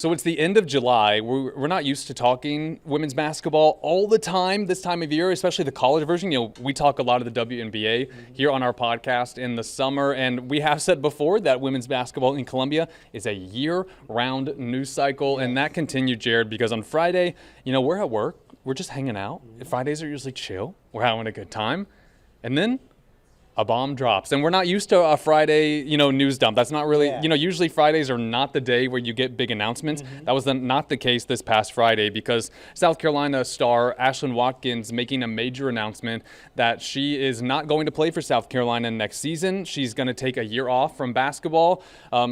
So it's the end of July. We're not used to talking women's basketball all the time this time of year, especially the college version. We talk a lot of the WNBA here on our podcast in the summer, and we have said before that women's basketball in Columbia is a year-round news cycle, and that continued, Jared, because on Friday, we're at work. We're just hanging out. Fridays are usually chill. We're having a good time. And then a bomb drops, and we're not used to a Friday, news dump. That's not really, usually Fridays are not the day where you get big announcements. That was not the case this past Friday because South Carolina star Ashlyn Watkins making a major announcement that she is not going to play for South Carolina next season. She's going to take a year off from basketball,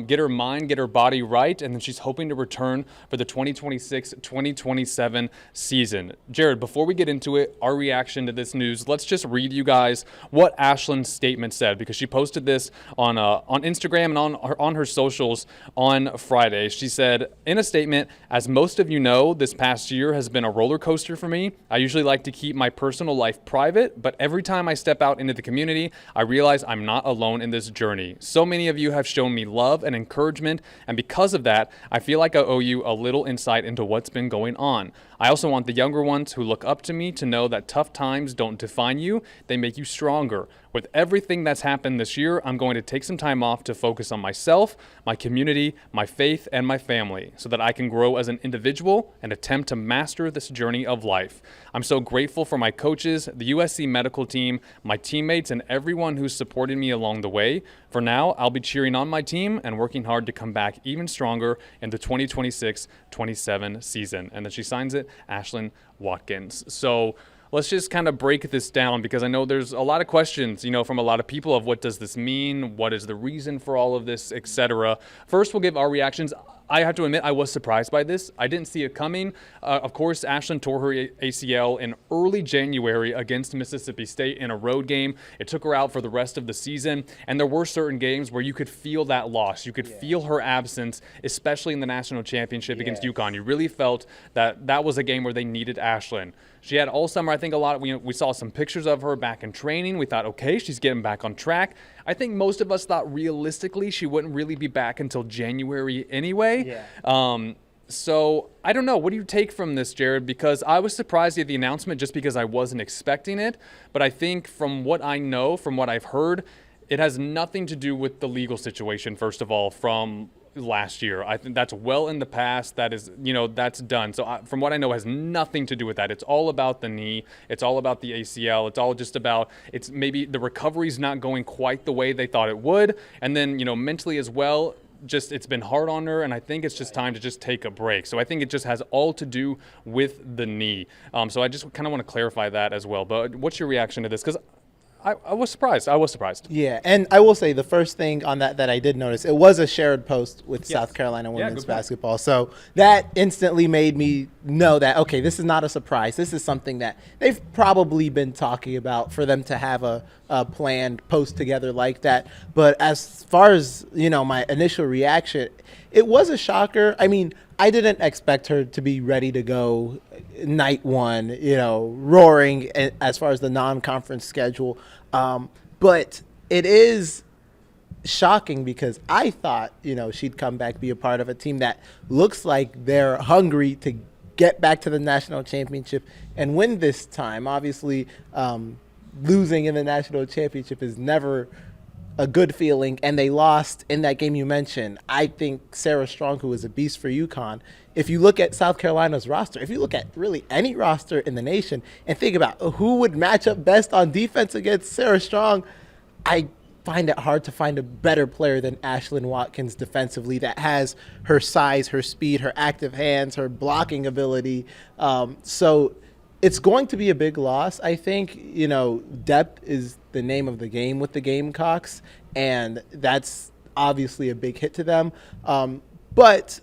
get her mind, get her body right, and then she's hoping to return for the 2026-2027 season. Jared, before we get into it, our reaction to this news, let's just read you guys what Ashlyn's statement said, because she posted this on Instagram and on her socials on Friday. She said, in a statement, "As most of you know, this past year has been a roller coaster for me. I usually like to keep my personal life private, but every time I step out into the community, I realize I'm not alone in this journey. So many of you have shown me love and encouragement, and because of that, I feel like I owe you a little insight into what's been going on. I also want the younger ones who look up to me to know that tough times don't define you, they make you stronger. With everything that's happened this year, I'm going to take some time off to focus on myself, my community, my faith, and my family so that I can grow as an individual and attempt to master this journey of life. I'm so grateful for my coaches, the USC medical team, my teammates, and everyone who's supported me along the way. For now, I'll be cheering on my team and working hard to come back even stronger in the 2026-27 season." And then she signs it, Ashlyn Watkins. So let's just kind of break this down, because I know there's a lot of questions, from a lot of people of what does this mean? What is the reason for all of this, etc. First, we'll give our reactions. I have to admit, I was surprised by this. I didn't see it coming. Of course, Ashlyn tore her ACL in early January against Mississippi State in a road game. It took her out for the rest of the season, and there were certain games where you could feel that loss. You could feel her absence, especially in the national championship against UConn. You really felt that that was a game where they needed Ashlyn. She had all summer, I think we saw some pictures of her back in training. We thought, okay, she's getting back on track. I think most of us thought realistically she wouldn't really be back until January anyway. So I don't know. What do you take from this, Jared? Because I was surprised at the announcement just because I wasn't expecting it. But I think from what I know, from what I've heard, it has nothing to do with the legal situation, first of all, from last year. I think that's well in the past. That is, that's done. So from what I know, it has nothing to do with that. It's all about the knee. It's all about the ACL. It's all just about, it's maybe the recovery's not going quite the way they thought it would. And then, mentally as well, just it's been hard on her, and I think it's just time to just take a break. So I think it just has all to do with the knee. So I just kind of want to clarify that as well. But what's your reaction to this? Because I was surprised. Yeah, and I will say the first thing on that I did notice, it was a shared post with South Carolina women's basketball. So that instantly made me know that, okay, this is not a surprise. This is something that they've probably been talking about for them to have a planned post together like that. But as far as, my initial reaction, it was a shocker. I mean, I didn't expect her to be ready to go night one, roaring as far as the non-conference schedule. But it is shocking because I thought, she'd come back, be a part of a team that looks like they're hungry to get back to the national championship and win this time. Obviously, losing in the national championship is never a good feeling, and they lost in that game you mentioned. I think Sarah Strong, who is a beast for UConn, if you look at South Carolina's roster, if you look at really any roster in the nation and think about who would match up best on defense against Sarah Strong, I find it hard to find a better player than Ashlyn Watkins defensively that has her size, her speed, her active hands, her blocking ability. So it's going to be a big loss. I think, depth is the name of the game with the Gamecocks, and that's obviously a big hit to them. But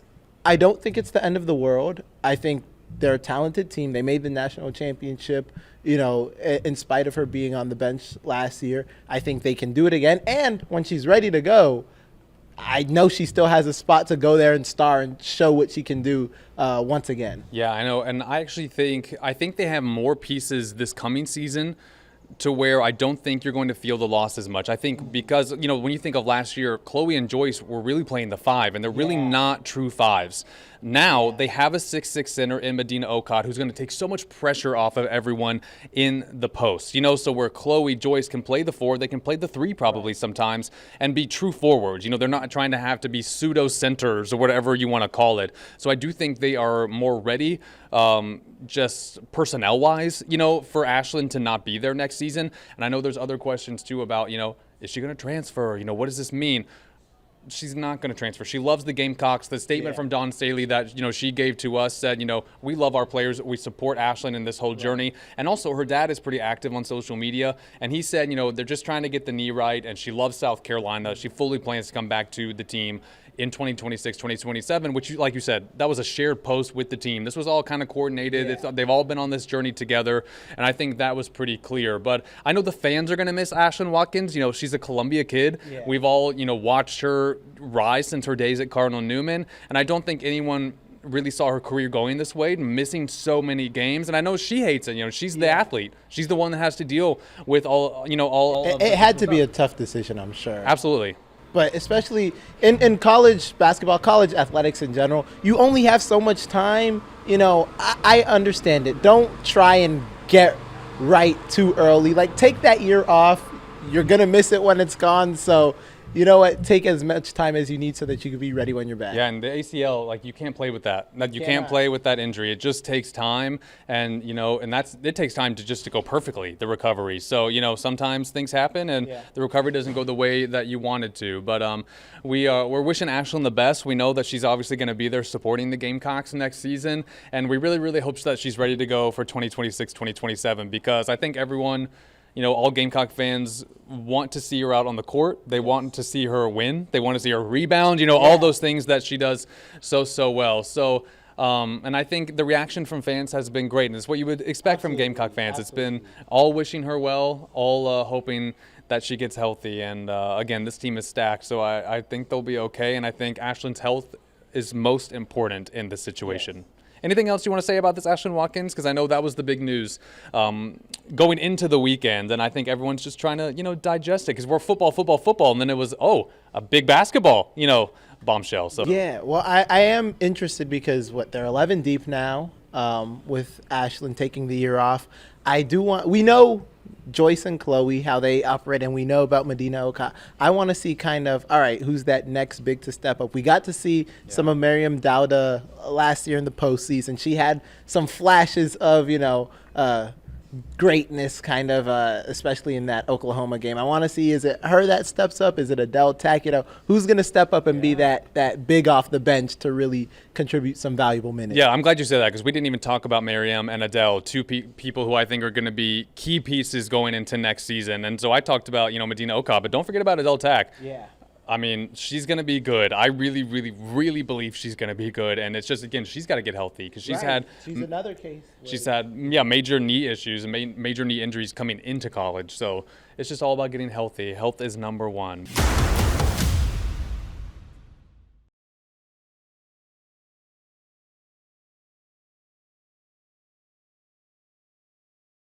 I don't think it's the end of the world. I think they're a talented team. They made the national championship, in spite of her being on the bench last year. I think they can do it again. And when she's ready to go, I know she still has a spot to go there and star and show what she can do once again. Yeah, I know. And I actually think they have more pieces this coming season to where I don't think you're going to feel the loss as much. I think because, when you think of last year, Chloe and Joyce were really playing the five, and they're really not true fives. Now they have a 6'6" center in Medina Okot who's going to take so much pressure off of everyone in the post. So where Chloe, Joyce can play the 4, they can play the 3 probably sometimes and be true forwards. They're not trying to have to be pseudo centers or whatever you want to call it. So I do think they are more ready, just personnel-wise, for Ashlyn to not be there next season. And I know there's other questions too about, is she going to transfer? What does this mean? She's not going to transfer. She loves the Gamecocks. The statement from Dawn Staley that she gave to us said, we love our players. We support Ashlyn in this whole journey. And also her dad is pretty active on social media. And he said, they're just trying to get the knee right. And she loves South Carolina. She fully plans to come back to the team in 2026, 2027, which, like you said, that was a shared post with the team. This was all kind of coordinated. They've all been on this journey together, and I think that was pretty clear. But I know the fans are going to miss Ashlyn Watkins. She's a Columbia kid. We've all, watched her rise since her days at Cardinal Newman, and I don't think anyone really saw her career going this way, missing so many games. And I know she hates it. She's the athlete. She's the one that has to deal with all. It had to be a tough decision, I'm sure. Absolutely. But especially in college basketball, college athletics in general, you only have so much time. I understand it. Don't try and get right too early. Like, take that year off. You're going to miss it when it's gone. So, you know what? Take as much time as you need so that you can be ready when you're back. Yeah, and the ACL, you can't play with that. You can't play with that injury. It just takes time, and it takes time to go perfectly, the recovery. So sometimes things happen, and the recovery doesn't go the way that you want it to. But we're wishing Ashlyn the best. We know that she's obviously going to be there supporting the Gamecocks next season, and we really, really hope that she's ready to go for 2026, 2027, because I think everyone. All Gamecock fans want to see her out on the court. They want to see her win. They want to see her rebound, all those things that she does so well. So, and I think the reaction from fans has been great. And it's what you would expect from Gamecock fans. It's been all wishing her well, all hoping that she gets healthy. And again, this team is stacked. So I think they'll be okay. And I think Ashlyn's health is most important in this situation. Yes. Anything else you want to say about this Ashlyn Watkins? Because I know that was the big news going into the weekend, and I think everyone's just trying to, digest it because we're football, and then it was, a big basketball, bombshell. So yeah, well, I am interested because they're 11 deep now with Ashlyn taking the year off. We know Joyce and Chloe, how they operate, and we know about Medina Okot. I want to see kind of, all right, who's that next big to step up? We got to see some of Miriam Dowda last year in the postseason. She had some flashes of, greatness, kind of, especially in that Oklahoma game. I want to see, is it her that steps up? Is it Adele Tack? Who's going to step up and be that big off the bench to really contribute some valuable minutes? Yeah, I'm glad you said that because we didn't even talk about Miriam and Adele, two people who I think are going to be key pieces going into next season. And so I talked about, Medina Okot, but don't forget about Adele Tack. Yeah. I mean, she's going to be good. I really, really, really believe she's going to be good. And it's just, again, she's got to get healthy because she's another case. She's had, major knee issues and major knee injuries coming into college. So it's just all about getting healthy. Health is number one.